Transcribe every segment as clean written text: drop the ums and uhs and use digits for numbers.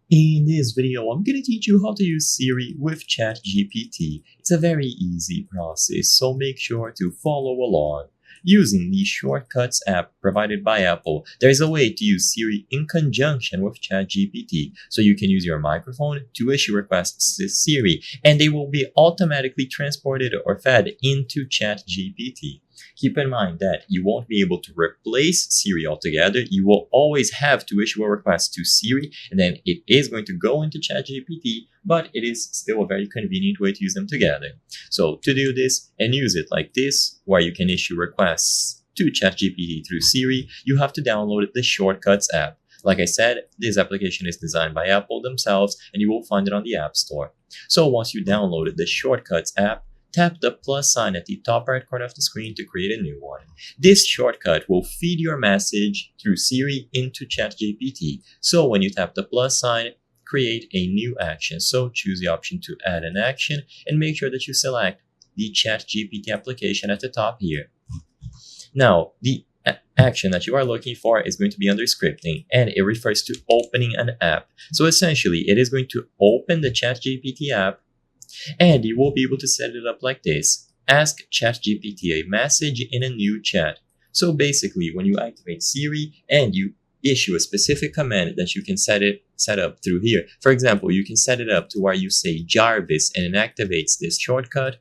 In this video, I'm going to teach you how to use Siri with ChatGPT. It's a very easy process, so make sure to follow along. Using the Shortcuts app provided by Apple, there's a way to use Siri in conjunction with ChatGPT. So you can use your microphone to issue requests to Siri, and they will be automatically transported or fed into ChatGPT. Keep in mind that you won't be able to replace Siri altogether. You will always have to issue a request to Siri, and then it is going to go into ChatGPT, but it is still a very convenient way to use them together. So to do this and use it like this, where you can issue requests to ChatGPT through Siri, you have to download the Shortcuts app. Like I said, this application is designed by Apple themselves, and you will find it on the App Store. So once you downloaded the Shortcuts app, tap the plus sign at the top right corner of the screen to create a new one. This shortcut will feed your message through Siri into ChatGPT. So when you tap the plus sign, create a new action. So choose the option to add an action and make sure that you select the ChatGPT application at the top here. Now, the action that you are looking for is going to be under scripting, and it refers to opening an app. So essentially, it is going to open the ChatGPT app, and you will be able to set it up like this. Ask ChatGPT a message in a new chat. So basically, when you activate Siri and you issue a specific command that you can set up through here. For example, you can set it up to where you say Jarvis and it activates this shortcut.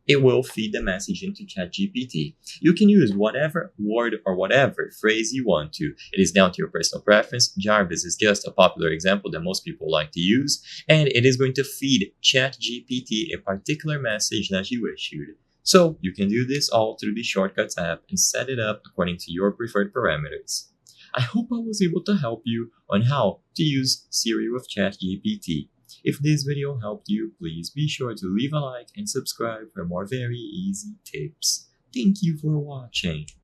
It will feed the message into ChatGPT. You can use whatever word or whatever phrase you want to. It is down to your personal preference. Jarvis is just a popular example that most people like to use, and it is going to feed ChatGPT a particular message that you issued. So you can do this all through the Shortcuts app and set it up according to your preferred parameters. I hope I was able to help you on how to use Siri with ChatGPT. If this video helped you, please be sure to leave a like and subscribe for more very easy tips. Thank you for watching.